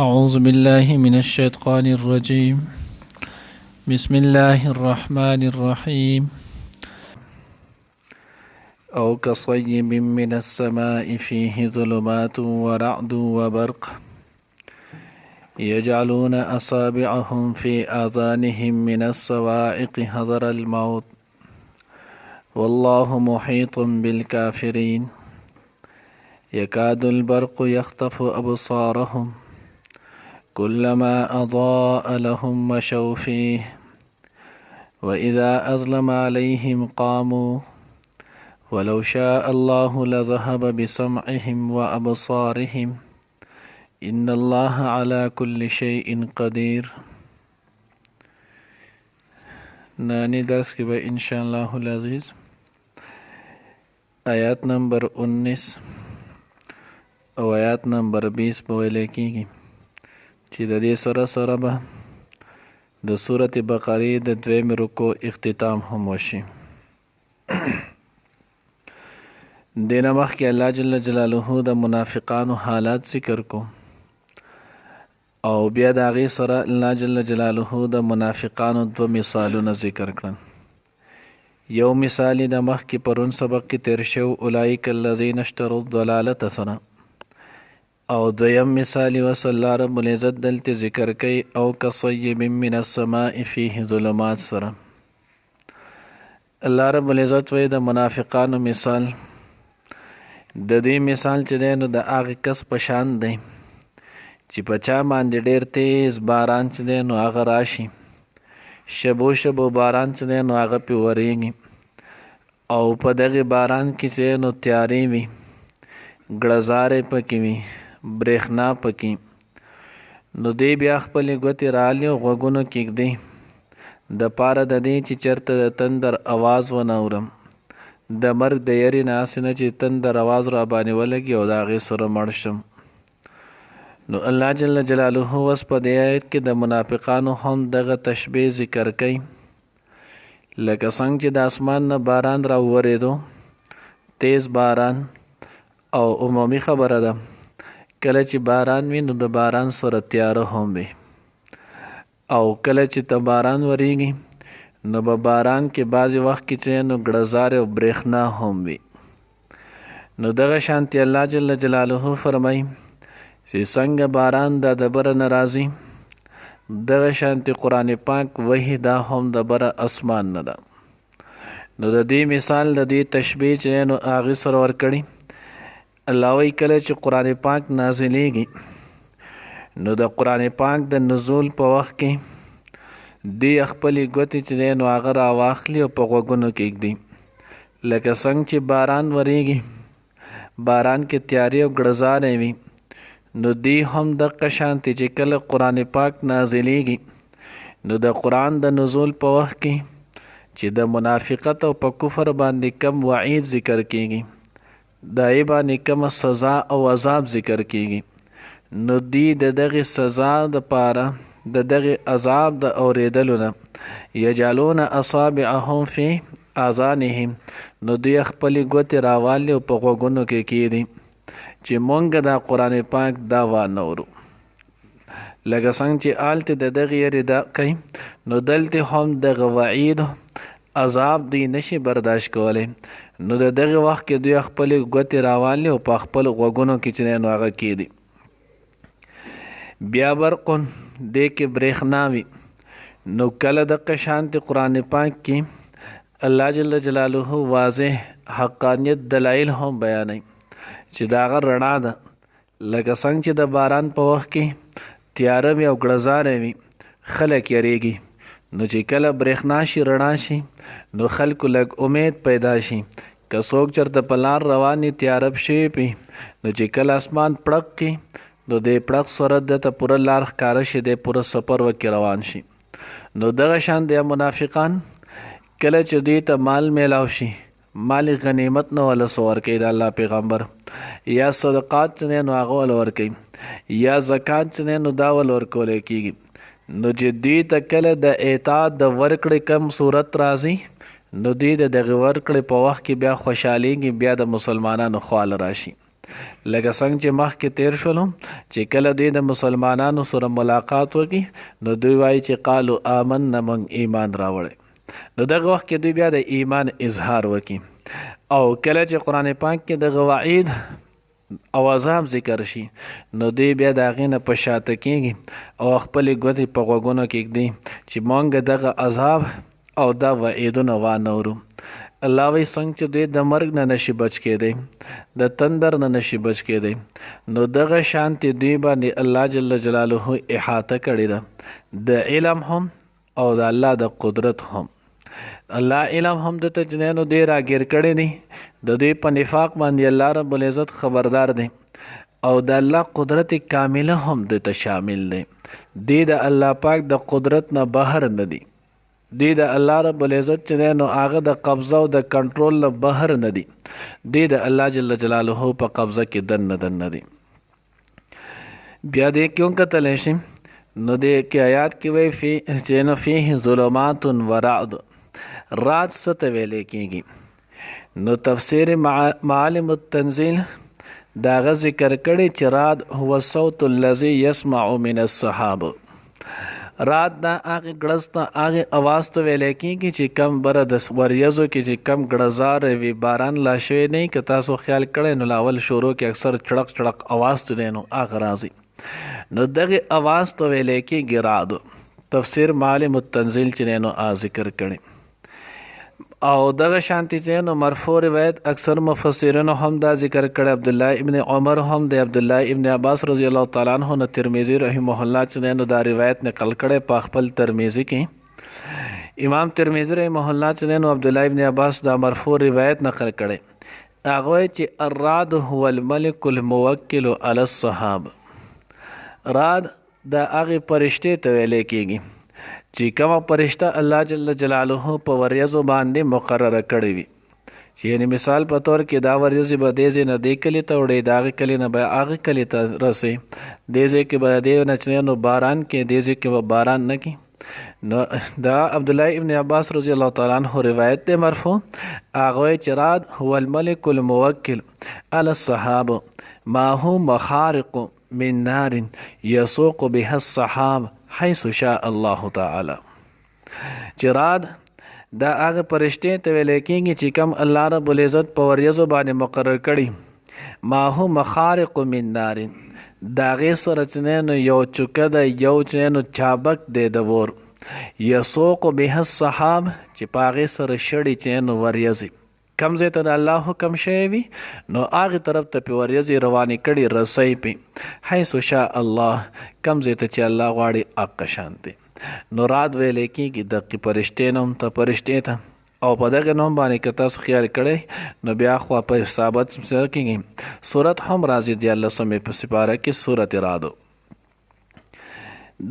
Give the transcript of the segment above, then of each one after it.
أعوذ بالله من الشيطان الرجيم. بسم الله الرحمن الرحيم. أو كصيب من السماء فيه ظلمات ورعد وبرق يجعلون أصابعهم في آذانهم من الصواعق حذر الموت والله محيط بالكافرين يكاد البرق يخطف أبصارهم كلما أضاء لهم مشوا فيه وإذا أظلم عليهم قاموا ولو شاء الله لذهب بسمعهم وأبصارهم إن الله على كل شيء قدير. نانی درس کی بھائی انشاءاللہ العزیز آیات نمبر 19 او آیات نمبر 20 بویلے کیږي چې د دې سره سره به د سورة بقرې د دویم رکوع اختتام هم وشي. دینه مخکې الله جل جلاله د منافقانو حالات ذکر کو او بیا د هغې سره الله جل جلاله د منافقانو دوه مثالونه ذکر کړل. یو مثال یې د مخکې پرون سبق کې تیر شو اولئک الذین اشتروا الضلالة سره، او دویم مثال یې الله رب العزت دلته ذکر کوي او کصیب من السماء فیه ظلمات سره. الله رب العزت وایي د منافقانو مثال د دې مثال چې دی نو د هغې کس په شان دی چې په چا باندې ډېر تیز باران چې دی نو هغه راشي، شبو شبو باران چې دی نو هغه پې ورېږي او په دغې باران کې چې نو تیارې وي، ګړزارې پکې وي، برېښنا پکې، نو دی بیا خپلې ګوتې رالي او غوږونو کېږدي د پاره د دې چې چېرته د تندر اواز ونه اورم، د مرګ د یرې نه هسې نه چې تندر اواز را باندې ولګي او د هغې سره مړ شم. نو الله جل جلاله اوس په دې آیت کې د منافقانو هم دغه تشبیه ذکر کوي لکه څنګه چې د اسمان نه باران را وورېدو، تیز باران، او عمومي خبره ده کله چې باران وي نو د باران سره تیاره هم وي، او کله چې ته باران وریږي نو به باران کې بعضې وخت کې چې نو ګړزارې او برېښنا هم وي. نو دغه شانتې الله جل جلاله فرمایي چې څنګه باران دا د بره نه راځي دغه شانتې قرآن پاک وحی دا هم د بره اسمان نه ده. نو د دې مثال د دې تشبیه چې نو هغې سره ورکړي. الله وایي کله چې قرآن پاک نازلیږي نو د قرآن پاک د نزول په وخت کې دی خپلې ګوتې چې دی نو هغه راواخلي او په غوږونو کېږدي لکه څنګه چې باران وریږي، باران کې تیارې او ګړزارې وي، نو دی هم دقه شانتې چې کله قرآن پاک نازلیږي نو د قرآن د نزول په وخت کې چې د منافقت او په کفر باندې کم وعید ذکر کېږي، د هغې باندې کومه سزا او عذاب ذکر کېږي، نو دی د دغې سزا دپاره د دغې عذاب د اورېدلو نه یجعلون اصابعهم فی آذانهم، نو دوی خپلې ګوتې راوالي او په غوږونو کې کېږدي چې مونږ دا قرآن پاک دا وانورو. لکه څنګه چې هلته د دغې یرې دا کوي نو دلته هم دغه وعید عذاب دوی نشي برداشت کولی، نو د دغه وخت کې دوی خپلې ګوتې راوالي او په خپلو غوږونو کې چې نو هغه کېږدي. بیا برقون دې کې برېښنا وي، نو کله دقه شانتې قرآن پاک کې الله جل جلاله واضح حقانیت دلایل هم بیانوي چې د هغه رڼا ده، لکه څنګه چې د باران په وخت کې تیاره وي او ګړزاره وي خلک یریږي، نو چې کله برېښنا شي رڼا شي نو خلکو لږ امید پیدا شي، که څوک چېرته په لار روان وي تیاره شوي پي نو چې کله اسمان پړق کړي نو دې پړق سره دته پوره لار ښکاره شي، دی پوره سفر وکې روان شي. نو دغه شان دی منافقان کله چې دوی ته مال میلاو شي، مال غنیمت نه وله څه ورکوي د الله پیغمبر، یا صدقات چې دی نو هغه وله ورکوي، یا زکات چې دی نو دا وله ورکولی کېږي، نو چې دوی ته کله د اطاعت د ورکړې کم صورت راځي نو دوی د دغې ورکړې په وخت کې بیا خوشحالیږي، بیا د مسلمانانو خواله راشي. لکه څنګه چې مخکې تیر شولو چې کله دوی د مسلمانانو سره ملاقات وکړي نو دوی وایي چې قالو آمنا موږ ایمان راوړی نو دغه وخت کې دوی بیا د ایمان اظهار وکړي او کله چې قرآن پاک کې دغه وعید او عذاب ذکر شي نو دوی بیا د هغې نه په شاته کېږي او خپلې ګوتې په غوږونو کېږدي چې موږ دغه عذاب او دا وعیدونه وانورو الله وی څنګه چې دوی د مرګ نه نشي بچ کېدی د تندر نه نشي بچ کېدی نو دغه شانتي دوی باندې الله جل جلاله احاطه کړې ده د علم هم او د الله د قدرت هم الله علم هم د تجنینو دی راګیر کړی دی د دوی په نفاق باندې الله رب العزت خبردار دی او د الله قدرت کامله هم د ته شامل دی د الله پاک د قدرت نه بهر نه دی د الله رب العزت چې دی نو هغه د قبضه او د کنټرول نه بهر نه دی د الله جل جلاله په قبضه کې دننه دی بیا دې کیوں کتلی شي نو دې کې آیات کې وایي چې نو فیه ظلمات و رعد رات څه ته ویلی کېږي نو تفسیر معالم التنزیل د هغه ذکر کړی چې راد هو الصوت الذي يسمع من السحاب رات دا هغې ګړز ته هغې اواز ته ویلی کېږي چې کم بره د وریځو کې چې کم ګړزار وي باران لا شوی نه که تاسو خیال کړی نو لاول شروع کې اکثر چړق چړق اواز ته دی نو هغه راځي نو دغې اواز ته ویلی کېږي راد تفسیر معالم التنزیل چې دی نو ذکر کړی او دغه شانتی چې نو مرفوع روایت اکثر مفسرینو هم دا ذکر کړی عبدالله ابن عمر هم د عبدالله ابن عباس رضی الله تعالی عنہ نه ترمذی رحمه الله چې نو دا روایت نقل کړی په خپل ترمذی کې امام ترمذی رحمه الله چې نو عبدالله ابن عباس دا مرفوع روایت نقل کړی هغه چې الرعد هو الملك الموکل علی الصحاب رعد دا هغه فرشته ته ویل کېږي چې کومه فرشته الله جل جلاله په وریځو باندې مقرره کړې وي چې یعنی مثال په طور کې دا وریځې به دې ځای نه دې کلي ته وړي د هغې کلي نه به هغې کلي ته رسي دې ځای کې به دې نه نو باران کې دې ځای کې به باران نه کړي نو دا عبدالله ابن عباس رضی الله تعالی عنہ روایت دی مرفوع هغه چې رعد هو الملك الموکل علی الصحاب ما هو مخارق من نار يسوق بها الصحاب حيث شاء الله تعالی چې رعد دا هغه فرشتې ته ویل کېږي چې کوم الله رب العزت په وریځو باندې مقرر کړي ما هو مخارق من نار د هغې سره چې نو یو چوکه ده یو چې نو چابک دی د اور یسوق بها الصحاب چې په هغې سره شړي چې نو وریځې کم ځای ته د الله حکم شوی وي نو هغې طرف ته پې وریځې روانې کړي رسۍ پې حیث شاء الله کم ځای ته چې الله غواړي هغه شان دی نو رعد ویلی کېږي دقې فرشتې نوم ته فرشتې ته او په دغه نوم باندې که تاسو خیال کړی نو بیا خو په ثابت کېږي صورت هم راځي دیارلسمې په سپاره کې صورت رعد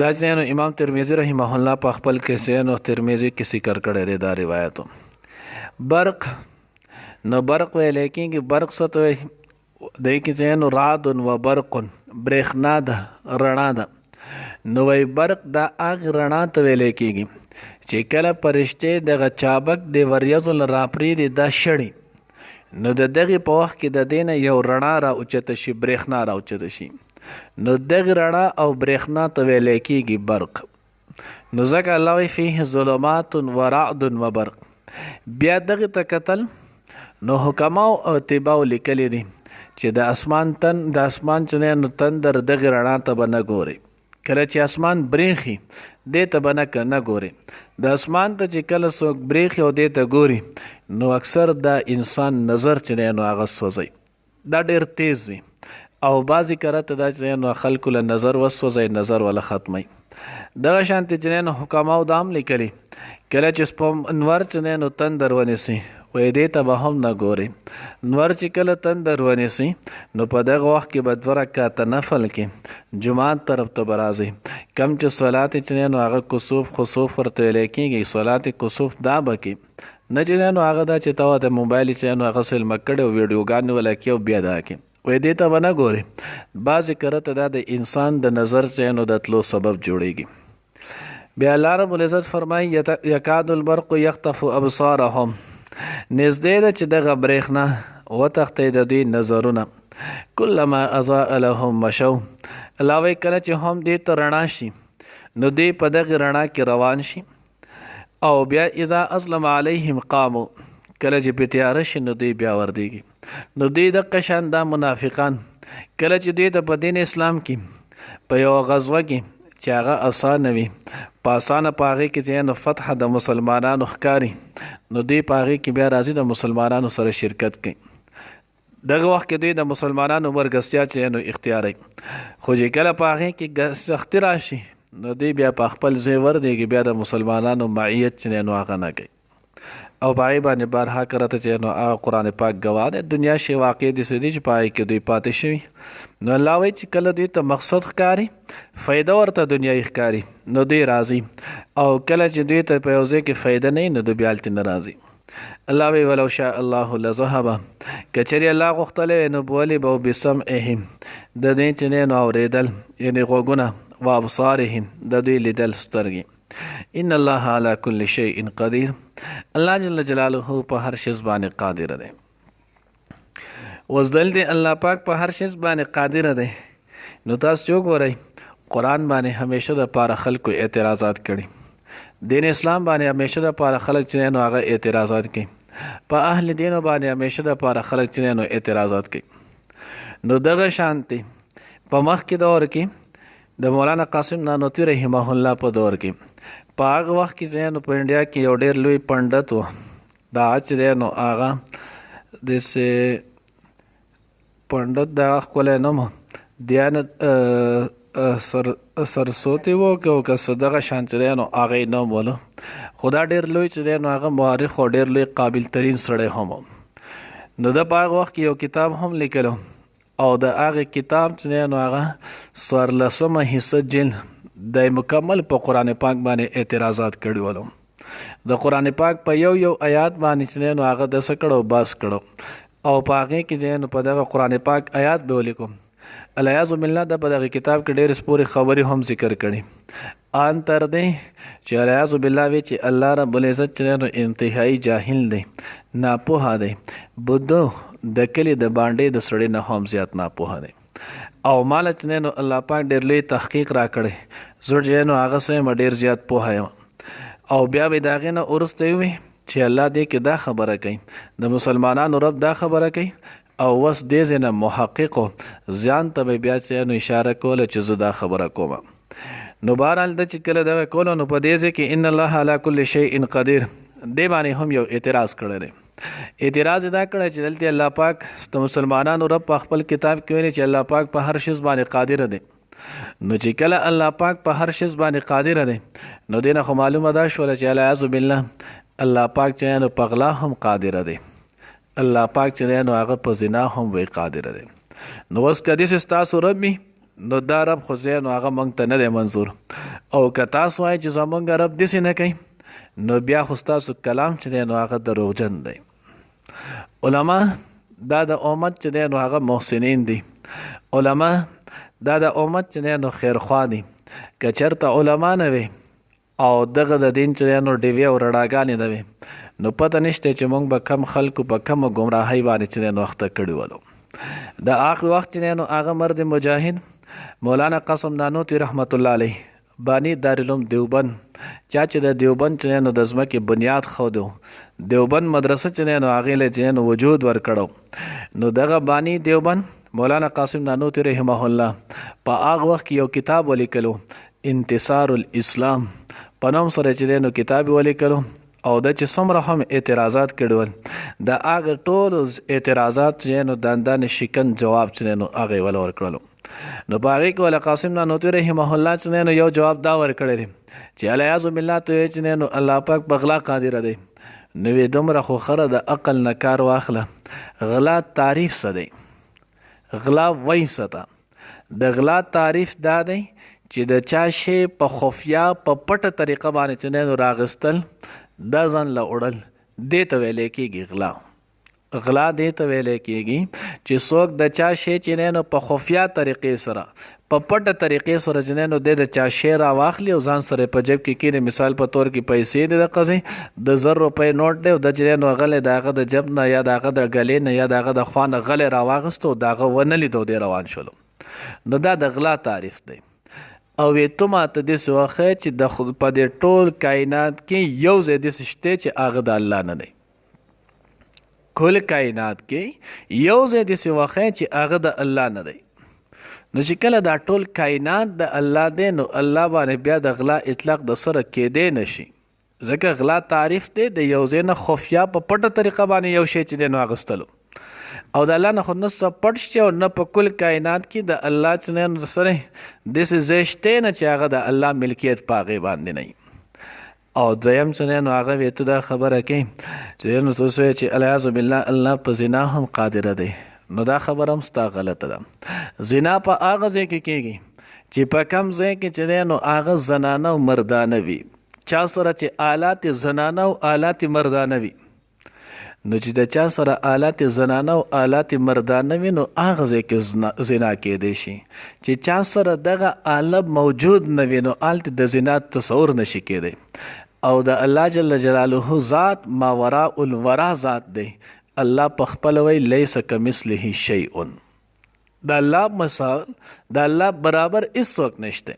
دا چې نو امام ترمذی رحمه الله په خپل کې نو ترمذی کې ذکر کړی دی دا روایتو برق نو برق ویلی کېږي برق څه ته وایي دی کې چې نو رعد و برق برېښنا ده رڼا ده نو وی برق دا هغې رڼا ته ویلی کېږي چې کله فرشتې دغه چابک د وریځو نه راپرېږدي دا شړي نو د دغې په وخت کې د دې نه یو رڼا را اوچته شي برېښنا را اوچته شي نو دغې رڼا او برېښنا ته ویلی کېږي برق نو ځکه الله وایي فیه ظلمات و رعد و برق بیا دغې ته کتل نو حکماو او طباو لیکلی دي چې د اسمان چې نو تندر دغې رڼا ته به نه ګوري کله چې اسمان بریخي دې ته به نه ګوري د اسمان ته چې کله څوک بریخي او دې ته ګوري نو اکثر د انسان نظر چې دی نو هغه سوځي دا ډېر تیز وي او بعضې کرته دا چې نو خلکو له نظر وسوځي نظر ولا ختمي دغه شانتې چې نو حکماو دا هم لیکلي کله چې انور چې نو تندر ونیسي وی دې ته به هم نه ګوري نور چې کله تندر ونیسي نو په دغه وخت کې به 2 رکعته نفل کې جماعت طرف ته به راځي کم چې صلات چې نو هغه کسوف خسوف ورته ویلی کېږي صلات کسوف دا به کې نه چې نو هغه دا چې ته ورته موبایل چې نو هغه سلمه کړی او ویډیوګانې ولا کې او بیا دا کې وی دې ته به نه ګوري بعضې کرته دا د انسان د نظر چې نو د تلو سبب جوړیږي بیا الله رب العزت فرمایي یکاد البرق یخطف ابصارهم نږدې ده چې دغه برېښنا وتښتئ د دوی نظرونه کلما اضاء لهم مشوا. الله وایي کله چې هم دې ته رڼا شي نو دې په دغه رڼا کې روان شي. او بیا اذا اظلم علیهم قاموا، کله چې په تیاره شي نو دوی بیا وردېږي. نو دوی دقه شان دا منافقان کله چې دوی ته په دین اسلام کې په یوه غزوه کې چې هغه اسانه وي، په اسانه په هغې کې چې نو فتح د مسلمانانو ښکاري نو دوی په هغې کې بیا راځي د مسلمانانو سره شرکت کوي. دغه وخت کې دوی د مسلمانانو مرګستیا چې نو اختیاروي. خو چې کله په هغې کې سختي راشي نو دوی بیا په خپل ځای وردېږي، بیا د مسلمانانو معیت چې نو هغه نه کوي. او په هغې باندې بارها کرته چې نو هغه قرآن پاک ګواه دی. دنیا شی واقع داسې دي چې په هغې کې دوی پاتې شوي. نو الله وایي چې کله دوی ته مقصد ښکاري، فایده ورته دنیایي ښکاري نو دوی راځي، او کله چې دوی ته په یو ځای کې فایده نه وي نو دوی بیا هلتې نه راځي. الله وی ولو شاء الله لذهب، کچری الله غوښتلی نو بولي به بسمعهم د دوی چې نو اورېدل یعنې غوږونه، و ابصارهم د دوی لیدل سترګې. ان الله على كل شيء قدير، الله جل جلاله په هر شي باندې قادر دی. اوس دلته الله پاک په هر شي باندې قادر دی. نو تاسو وګورئ قرآن باندې همیشه د پاره خلکو اعتراضات کړي، دین اسلام باندې همیشه د پاره خلک چې نو هغه اعتراضات کوي، په اهل دین باندې همیشه د پاره خلک چې نو اعتراضات کوي. نو دغه شانتي په مخکې دور کې د مولانا قاسم نانوتي رحمه الله په دور کې په هغه وخت کې چې نو په انډیا کې یو ډېر لوی پنډت و، دا چې نو هغه داسې پنډت دغه ښکلی نوم دیانت سرسوتی و که څه دغه شان چې دی نو هغه یې نوم ولو، خو دا ډېر لوی چې دی نو هغه مورخ او ډېر لوی قابل ترین سړی هم و. نو د په هغه وخت کې یو کتاب هم لیکلو، او د هغې کتاب چې دی نو هغه 14مه حصه جلد د مکمل په قرآن پاک باندې اعتراضات کړي ولو. د قرآن پاک په یو یو آیات باندې چې دی نو هغه دسه کړو باس کړو، او په هغې کې چې نو په دغه قرآن پاک آیات به ولیکو. الیاذ بالله د په دغه کتاب کې ډېرې سپورې خبرې هم ذکر کړي، ان تر دی چې الیاذ بالله وی چې الله رب العزت چې نو انتهایی جاهل دی، ناپوهه دی، بده د کلي د باندې د سړي نه هم زیات ناپوهه دی. او مال چې نو الله پاک ډېر لوی تحقیق را کړی، زه چې نو هغه څه یم ډېر زیات پوهه یم. او بیا به د هغې نه وروسته وي چې الله دې کې دا خبره کوي، د مسلمانانو رب دا خبره کوي، او وس دې ځای نه محققو ځان ته به بیا چې نو اشاره کوله چې زه دا خبره کوم. نو بهرحال د چې کله دغه کولو نو په دې ځای کې ان الله على كل شيء قدير دې باندې هم یو اعتراض کړی دی. اعتراض دا کړی چې دلته الله پاک د مسلمانانو رب په خپل کتاب کې ویلي چې الله پاک په هر شي باندې قادر دی. نو چې کله الله پاک په هر شي باندې قادر دی نو دې نه خو معلومه دا شوله چې الیاذ بالله الله پاک چې نو په غلا هم قادر دی، الله پاک چې نو هغه په زنا هم وی قادر دی. نو اوس که داسې ستاسو رب وي نو دا رب خو نو هغه موږ ته نه دی منظور، او که تاسو وایئ چې زموږ رب داسې نه کوي نو بیا خو ستاسو کلام چې دی نو هغه دروغجن دی. علما دا د امت چې دی نو هغه محسنین دي، علما دا د امت چې دی نو خیرخوا دي. که چېرته علما نه وي او دغه د دین چې دی نو ډیوې او رڼاګانې نه وي نو پته نشته چې موږ به کم خلکو په کمه ګمراهۍ باندې چې دی نو اخته کړي ولو. د آخر وخت چې دی نو هغه مرد مجاهد مولانا قاسم نانوتي رحمت الله علیه بانی دارالعلوم دیوبند، چا چې د دیوبند چې نو د ځمکې بنیاد ښودو، دیوبند مدرسه چې نو هغې له چې نو وجود ورکړو. نو دغه بانی دیوبند مولانا قاسم نانوتي رحمه الله په هغه وخت کې یو کتاب ولیکلو انتصار الاسلام په نوم سره چې نو کتاب ولیکلو، او د چې څومره هم اعتراضات کړي ول د هغه ټولو اعتراضات چې نو دندان شکن جواب چې نو هغې ول ورکړلو. نو په هغې کې ول قاسم نانوتي رحمه الله چې نو یو جواب دا ورکړی دی چې الیاذ بالله ته چې نو الله پاک په غلا قادر دی. نو وی دومره خو خره د عقل نه کار واخله، غلا تعریف څه دی؟ غلا وایي څه ته؟ د غلا تعریف دا دی چې د چا شی په خفیا په پټه طریقه باندې چې نو راغستل دا ځان له وړل، دې ته ویلی کېږي غلا. غلا دې ته ویل کېږي چې څوک د چا شی چې دی نو په خفیا طریقې سره په پټه طریقې سره چې دی نو د چا شی راواخلي او ځان سره په جیب کې کېږدي. مثال په طور کې پیسې دي د قضې د 1000 روپۍ نوټ دی او د چې دی نو غلی د هغه د جب نه یا د هغه د ګلې نه یا د هغه د خوا نه غلی راواغېستو او د هغه ونه لیدو دی روان شولو. نو دا د غلا تعریف دی. او ته ماته داسې وښیه چې د خود په دې ټول کائنات کې یو ځای داسې شته چې هغه د الله نه دی. کل کائنات کې یو ځای داسې وښیه چې هغه د الله نه دی. نو چې کله دا ټول کائنات د الله دی نو الله باندې بیا د غلا اطلاق د سره کېدی نشي. ځکه غلا تعریف دی د یو ځای نه خفیا په پټه طریقه باندې یو شی چې دی نو اخیستلو. او د الله نه خو نه څه پټ شي او نه په کل کائنات کې د الله چې نه سره داسې ځای شته نه چې هغه د الله ملکیت په هغې باندې نه وي. او دویم چې نو هغه وی ته دا خبره کوي چې نو تاسو چې الیاذ بالله الله په زنا هم قادره دی. نو دا خبره هم ستا غلطه ده. زنا په هغه ځای کې کېږي چې په کم ځای کې چې دی نو هغه زنانه او مردانه وي. چا سره چې آلات زنانه او آلات مردانه وي نو چې د چا سره آلات زنانه او آلات مردانه وي نو هغه ځای کې زنا کېدی شي. چې چا سره دغه آله موجود نه وي نو هلته د زنا تصور نشي کېدی. او د الله جل جلاله ذات ما وراء الورا ذات دی. الله په خپله وی لیس کمثله شیء. د الله مثال د الله برابر هېڅوک نشته.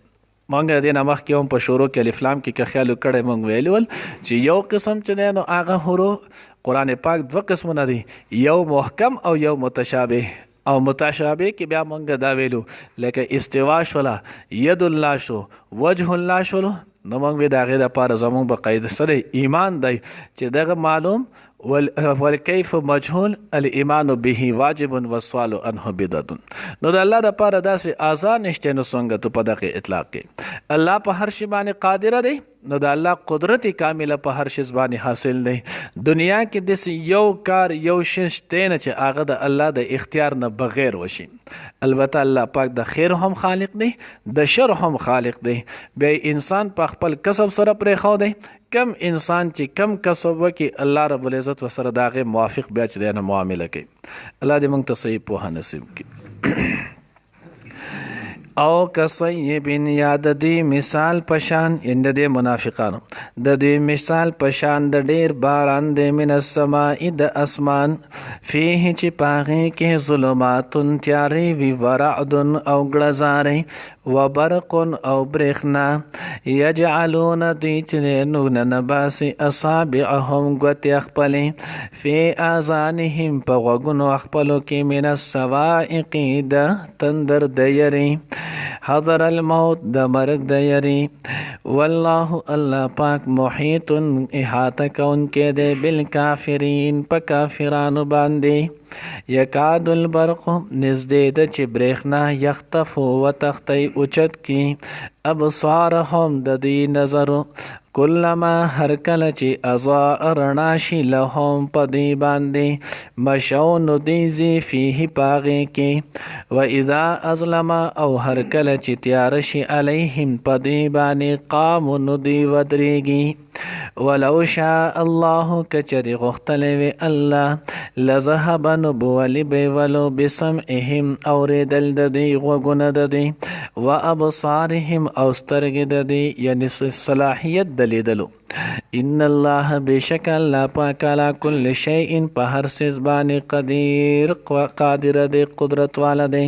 مونږ د دې نه مخکې هم په شروع کې الف لام کې که خیال وکړی مونږ ویلي ول چې یو قسم چې دی نو هغه حروف قرآن پاک 2 قسمونه دي، یو محکم او یو متشابه. او متشابه کې بیا مونږ دا ویلو لکه استوا شوله، ید الله شو، وجه الله شولو. نو مونږ وی د هغې دپاره زمونږ په قاعده سره ایمان دی چې دغه معلوم والکیف مجهول الایمان به واجب والسؤال عنه بدعت. نو د الله دپاره داسې آزار نشته نو څنګه ته په دغه اطلاق کې الله په هر شي باندې قادره دی. نو د الله قدرت کامله په هر شي باندې حاصل دی. دنیا کې داسې یو کار یو شی شته نه چې هغه د الله د اختیار نه بغیر وشي. البته الله پاک د خیر هم خالق دی، د شر هم خالق دی. بیا انسان په خپل کسب سره پرېښودی. کم انسان چې کم کسب وکړي الله رب العزت ورسره د هغې موافق بیا چې دی نه معامله کوي. الله دې موږ ته صحیح پوهه نصیب کړي. او کصیب یا د دې مثال پشان یعنی د دې منافقانو د دې مثال پشان د ډیر باران د من السماء د اسمان فيه چې پاغې کې ظلمات تیارې وي ورعد او ګړزارې وبرق او برېښنا یجعلون دوی چې نو ننباسي اصابعهم ګوتې خپلې فی آذانهم په غوږونو خپلو کې من الصواعق د تندر د یرې حضر الموت د مرګ د یری. والله الله پاک محیط احاطه کوونکی دی بالکافرین په کافرانو باندې. یکاد البرق نزدې ده چې برېښنا یختفو وتختی اوچت کی ابصارهم د دوی نظر کلما هر کله چې اضاء رڼا شي لهم په دوی باندې مشو نو دوی ځي فیه پاغې کې و اذا اظلم او هر کله چې تیاره شي علیهم په دوی باندې قامو نو دوی ودرېږي. ولو شاء الله کچری غختلی وی الله لذهب نو بولی بیولو بسمعهم اوریدل د دوی غوږونه د دوی و ابصارهم او سترګې د دوی یعنی صلاحیت د لیدلو. ان الله بشک الله پاک علی کل شیء په هر څیز باندې قدیر قادر دی قدرت والا دی.